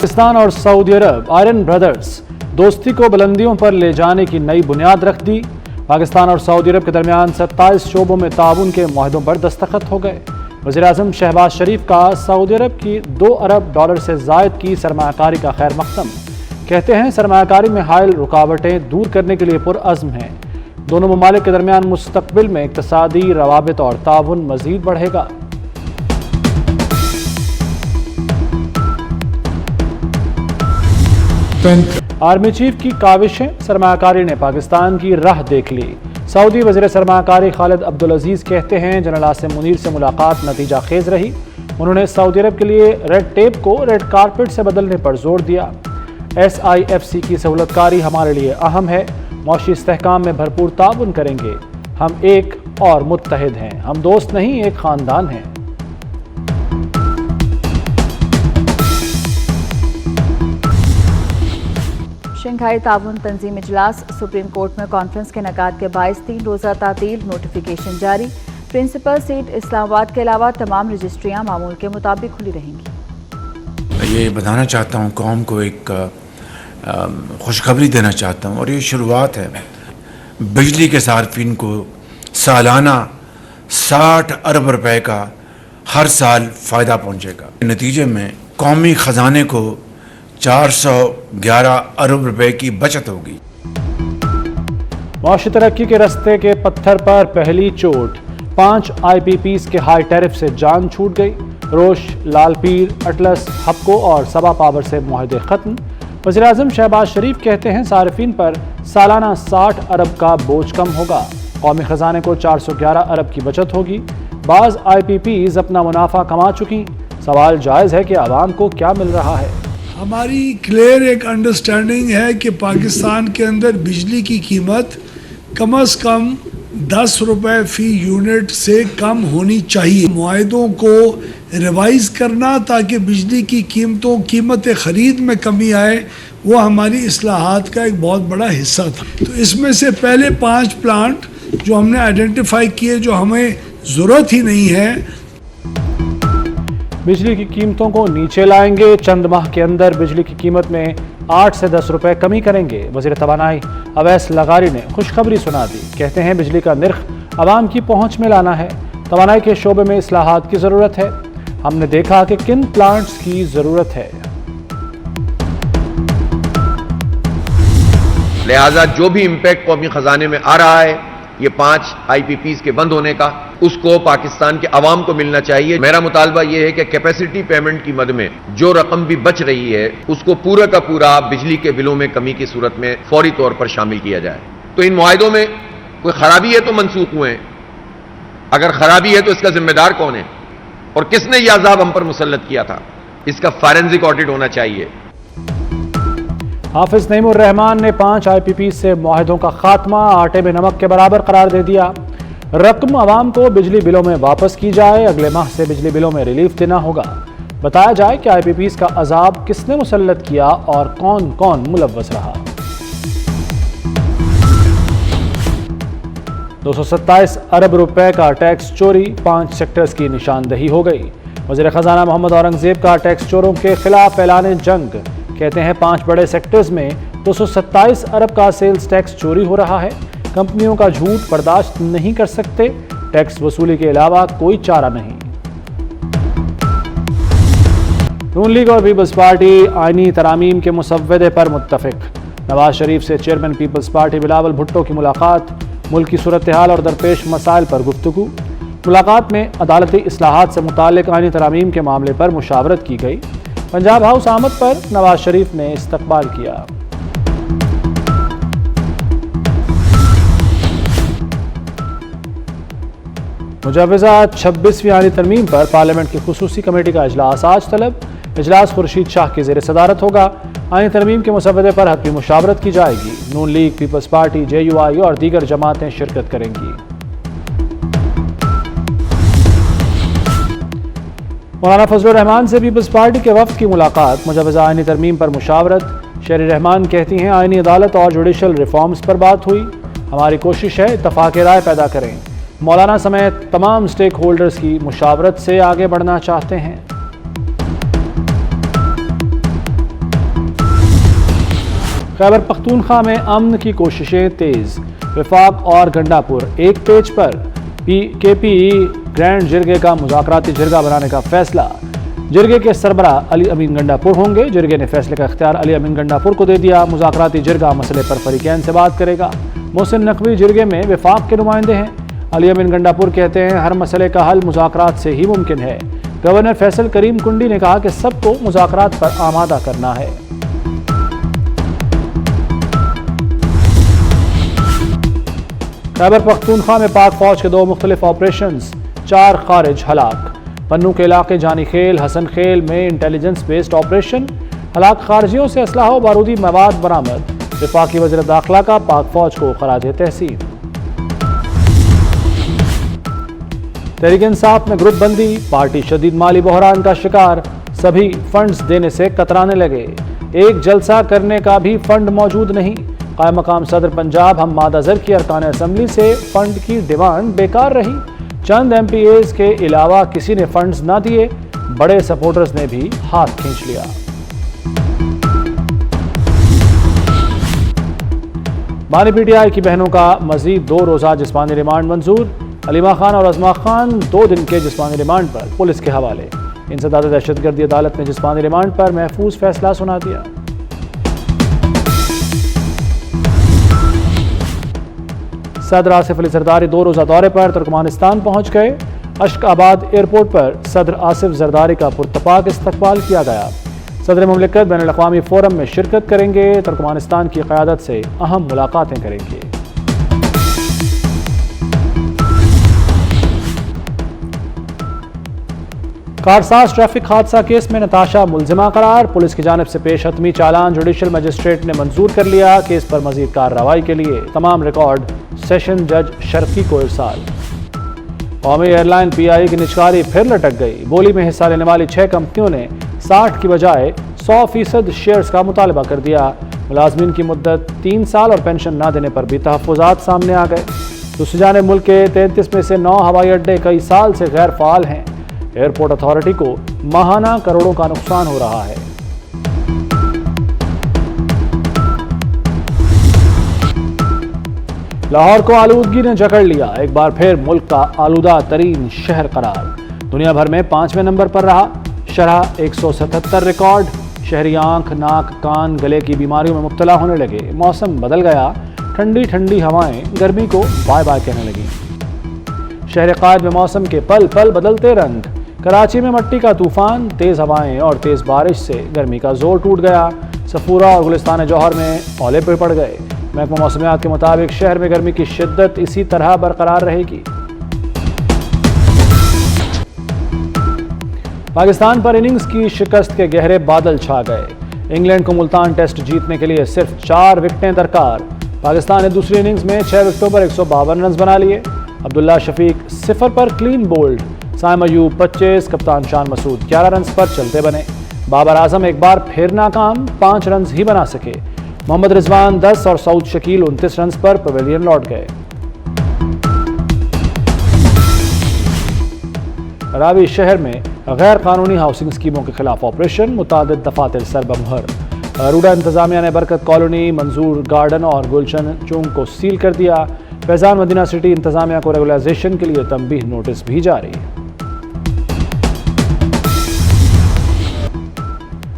पाकिस्तान और सऊदी अरब iron brothers दोस्ती को बुलंदियों पर ले जाने की नई बुनियाद रख दी। पाकिस्तान और सऊदी अरब के दरमियान 27 शोबों में ताउन के मुआहदों पर दस्तखत हो गए। वज़ीर-ए-आज़म शहबाज शरीफ का सऊदी अरब की $2 अरब से ज़ायद की सरमायाकारी का खैर मक़दम। कहते हैं सरमायाकारी में हायल रुकावटें दूर करने के लिए पुरअज़्म हैं। दोनों ममालिक के दरमियान मुस्तक़बिल में इक़्तिसादी रवाबित और ताउन मज़ीद बढ़ेगा। आर्मी चीफ की काविशें, सरमायाकारी ने पाकिस्तान की राह देख ली। सऊदी वज़ीर सरमायाकारी खालिद अब्दुल अजीज़ कहते हैं जनरल आसिम मुनीर से मुलाकात नतीजा खेज रही। उन्होंने सऊदी अरब के लिए रेड टेप को रेड कारपेट से बदलने पर जोर दिया। SIFC की सहूलतकारी हमारे लिए अहम है। मौशी इस्तेहकाम में भरपूर ताउन करेंगे। हम एक और मुत्तहिद हैं। हम दोस्त नहीं, एक ख़ानदान हैं। शंघाई ताउन तंजीम इजलास, सुप्रीम कोर्ट में कॉन्फ्रेंस के इनेकाद के बायस 3 रोज़ा तातील, नोटिफिकेशन जारी। प्रिंसिपल सीट इस्लामाबाद के अलावा तमाम रजिस्ट्रियाँ मामूल के मुताबिक खुली रहेंगी। ये बताना चाहता हूँ, कौम को एक खुशखबरी देना चाहता हूँ और ये शुरुआत है। बिजली के सार्फिन को सालाना 60 अरब रुपए का हर साल फ़ायदा पहुँचेगा। नतीजे में कौमी ख़जाने को 411 अरब रुपए की बचत होगी। मौशी तरक्की के रस्ते के पत्थर पर पहली चोट, 5 IPPs के हाई टैरिफ से जान छूट गई। रोश, लालपीर, अटलस, हपको और सबा पावर से मुआहदे खत्म। वज़ीर-ए-आज़म शहबाज शरीफ कहते हैं सार्फिन पर सालाना 60 अरब का बोझ कम होगा। कौमी ख़जाने को 411 अरब की बचत होगी। बाज़ IPPs अपना मुनाफा कमा चुकी। सवाल जायज़ है कि आवाम को क्या मिल रहा है। हमारी क्लियर एक अंडरस्टैंडिंग है कि पाकिस्तान के अंदर बिजली की कीमत कम से कम 10 रुपए फ़ी यूनिट से कम होनी चाहिए। मुआहदों को रिवाइज़ करना ताकि बिजली की कीमत ख़रीद में कमी आए, वो हमारी इस्लाहात का एक बहुत बड़ा हिस्सा था। तो इसमें से पहले 5 प्लांट जो हमने आइडेंटिफाई किए जो हमें ज़रूरत ही नहीं है, बिजली की कीमतों को नीचे लाएंगे। चंद माह के अंदर बिजली की कीमत में 8 से 10 रुपए कमी करेंगे। वज़ीर तवानाई अवैस लगारी ने खुशखबरी सुना दी। कहते हैं बिजली का निर्ख आवाम की पहुंच में लाना है। तवानाई के शोबे में इस्लाहात की ज़रूरत है। हमने देखा कि किन प्लांट्स की ज़रूरत है। लिहाजा जो भी इम्पैक्ट कौमी खजाने में आ रहा है, ये 5 IPPs के बंद होने का, उसको पाकिस्तान के अवाम को मिलना चाहिए। मेरा मुतालबा ये है कि कैपेसिटी पेमेंट की मद में जो रकम भी बच रही है उसको पूरा का पूरा बिजली के बिलों में कमी की सूरत में फौरी तौर पर शामिल किया जाए। तो इन मुआहदों में कोई खराबी है तो मनसूख हुए हैं। अगर खराबी है तो इसका जिम्मेदार कौन है और किसने यह अजाब हम पर मुसल्लत किया था, इसका फॉरेंसिक ऑडिट होना चाहिए। हाफिज नईमुर रहमान ने 5 IPPs से मुआहदों का खात्मा आटे में नमक के बराबर करार दे दिया। रकम आवाम को बिजली बिलों में वापस की जाए। अगले माह से बिजली बिलों में रिलीफ देना होगा। बताया जाए कि IPPs का अजाब किसने मुसल्लत किया और कौन कौन मुलव्वस रहा। 227 अरब रुपए का टैक्स चोरी, 5 सेक्टर्स की निशानदही हो गई। वज़ीर ख़जाना मोहम्मद औरंगज़ेब का टैक्स चोरों के खिलाफ ऐलान जंग। कहते हैं 5 बड़े सेक्टर्स में 227 अरब का सेल्स टैक्स चोरी हो रहा है। कंपनियों का झूठ बर्दाश्त नहीं कर सकते। टैक्स वसूली के अलावा कोई चारा नहीं। नून लीग और पीपल्स पार्टी आईनी तरामीम के मुसव्वदे पर मुत्तफिक। नवाज शरीफ से chairman Peoples Party Bilawal Bhutto की मुलाकात। मुल्क की सूरत हाल और दरपेश मसाइल पर गुफ्तगू। मुलाकात में अदालती इस्लाहात से मुताल्लिक आईनी तरामीम के मामले पर मुशावरत की गई। पंजाब हाउस आमद पर नवाज शरीफ ने इस्तकबाल किया। मुजव्वज़ा 26वीं आईनी तरमीम पर पार्लियामेंट की खुसूसी कमेटी का इजलास आज तलब। इजलास खुर्शीद शाह की ज़ेर सदारत होगा। आईनी तरमीम के मुसव्वदे पर हतमी मुशावरत की जाएगी। नून लीग, पीपल्स पार्टी, JUI और दीगर जमातें शिरकत करेंगी। मौलाना फजलुर रहमान से पीपल्स पार्टी के वफ्द की मुलाकात। मुजव्वज़ा आईनी तरमीम पर मुशावरत। शेरी रहमान कहती हैं आईनी अदालत और जुडिशल रिफॉर्म्स पर बात हुई। हमारी कोशिश है इत्तफाक़ राय पैदा करें। मौलाना समेत तमाम स्टेक होल्डर्स की मुशावरत से आगे बढ़ना चाहते हैं। خیبر پختونخوا میں امن کی کوششیں تیز، وفاق اور گنڈاپور ایک پیج پر، کے پی ای گرینڈ جرگے کا مذاکراتی جرگہ بنانے کا فیصلہ۔ جرگے کے سربراہ علی امین گنڈاپور ہوں گے۔ جرگے نے فیصلے کا اختیار علی امین گنڈاپور کو دے دیا۔ مذاکراتی جرگہ مسئلے پر فریقین سے بات کرے گا۔ محسن نقوی جرگے میں وفاق کے نمائندے ہیں۔ علی امین گنڈاپور کہتے ہیں ہر مسئلے کا حل مذاکرات سے ہی ممکن ہے۔ گورنر فیصل کریم کنڈی نے کہا کہ سب کو مذاکرات پر آمادہ کرنا ہے۔ خیبر پختونخوا میں پاک فوج کے 2 مختلف آپریشنز، 4 خارج ہلاک۔ پنو کے علاقے جانی خیل حسن خیل میں انٹیلیجنس بیسڈ آپریشن، ہلاک خارجیوں سے اسلحہ و بارودی مواد برآمد۔ وفاقی وزیر داخلہ کا پاک فوج کو خراج تحسین۔ تحریک انصاف میں گروپ بندی، پارٹی شدید مالی بحران کا شکار، سبھی فنڈز دینے سے کترانے لگے، ایک جلسہ کرنے کا بھی فنڈ موجود نہیں۔ قائم مقام صدر پنجاب حماد اظہر کی ارکان اسمبلی سے فنڈ کی ڈیمانڈ بیکار رہی، چند ایم پی ایز کے علاوہ کسی نے فنڈز نہ دیے، بڑے سپورٹرز نے بھی ہاتھ کھینچ لیا۔ بانی پی ٹی آئی کی بہنوں کا مزید 2 روزہ جسمانی ریمانڈ منظور، علیمہ خان اور عظمہ خان 2 دن کے جسمانی ریمانڈ پر پولیس کے حوالے۔ انسداد دہشت گردی عدالت نے جسمانی ریمانڈ پر محفوظ فیصلہ سنا دیا۔ صدر آصف علی زرداری 2 روزہ دورے پر ترکمانستان پہنچ گئے۔ اشک آباد ایئرپورٹ پر صدر آصف زرداری کا پرتپاک استقبال کیا گیا۔ صدر مملکت بین الاقوامی فورم میں شرکت کریں گے، ترکمانستان کی قیادت سے اہم ملاقاتیں کریں گے۔ کارساز ٹریفک حادثہ کیس میں نتاشا ملزمہ قرار، پولیس کی جانب سے پیش حتمی چالان جوڈیشل مجسٹریٹ نے منظور کر لیا۔ کیس پر مزید کارروائی کے لیے تمام ریکارڈ سیشن جج شرقی کو ارسال۔ قومی ایئر لائن پی آئی کی نچکاری پھر لٹک گئی، بولی میں حصہ لینے والی 6 کمپنیوں نے 60 کی بجائے 100% شیئرز کا مطالبہ کر دیا۔ ملازمین کی مدت 3 سال اور پینشن نہ دینے پر بھی تحفظات سامنے آ گئے۔ دوسری جانب ملک کے 33 میں سے 9 ہوائی اڈے کئی سال سے غیر فعال ہیں۔ ایئرپورٹ اتھارٹی کو ماہانہ کروڑوں کا نقصان ہو رہا ہے۔ لاہور کو آلودگی نے جکڑ لیا، ایک بار پھر ملک کا آلودہ ترین شہر قرار، دنیا بھر میں 5ویں نمبر پر رہا، شرح 177 ریکارڈ۔ شہری آنکھ، ناک، کان، گلے کی بیماریوں میں مبتلا ہونے لگے، موسم بدل گیا، ٹھنڈی ٹھنڈی ہوائیں گرمی کو بائے بائے کہنے لگیں۔ شہر قائد میں موسم کے پل پل بدلتے رنگ، کراچی میں مٹی کا طوفان، تیز ہوائیں اور تیز بارش سے گرمی کا زور ٹوٹ گیا، صفورہ اور گلستان جوہر میں اولے پڑ گئے۔ محکمہ موسمیات کے مطابق شہر میں گرمی کی شدت اسی طرح برقرار رہے گی۔ پاکستان پر اننگز کی شکست کے گہرے بادل چھا گئے، انگلینڈ کو ملتان ٹیسٹ جیتنے کے لیے صرف 4 وکٹیں درکار۔ پاکستان نے دوسری اننگز میں 6 وکٹوں پر 152 رنز بنا لیے۔ عبداللہ شفیق 0 پر کلین بولڈ، سائم ایوب 25، کپتان شان مسعود 11 رنز پر چلتے بنے۔ بابر اعظم ایک بار پھر ناکام، 5 رنز ہی بنا سکے۔ محمد رضوان 10 اور سعود شکیل 29 رنز پر پویلین لوٹ گئے۔ راوی شہر میں غیر قانونی ہاؤسنگ اسکیموں کے خلاف آپریشن، متعدد دفاتر سر بمہر۔ روڈا انتظامیہ نے برکت کالونی، منظور گارڈن اور گلشن چونگ کو سیل کر دیا۔ فیضان مدینہ سٹی انتظامیہ کو ریگولائزیشن کے لیے تنبیہ نوٹس بھی جاری۔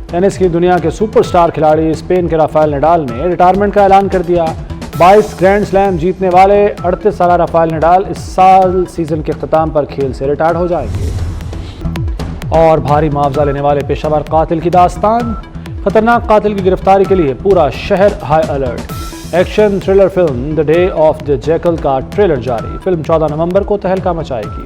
ٹینس کی دنیا کے سپر سٹار کھلاڑی اسپین کے رافائل نڈال نے ریٹائرمنٹ کا اعلان کر دیا۔ 22 گرینڈ سلیم جیتنے والے 38 سالہ رافائل نڈال اس سال سیزن کے اختتام پر کھیل سے ریٹائر ہو جائیں گے۔ اور بھاری معاوضہ لینے والے پیشہ ور قاتل کی داستان، خطرناک قاتل کی گرفتاری کے لیے پورا شہر high alert. Action thriller film the day of the jackal کا ٹریلر جاری، فلم 14 نومبر کو تہلکہ مچائے گی۔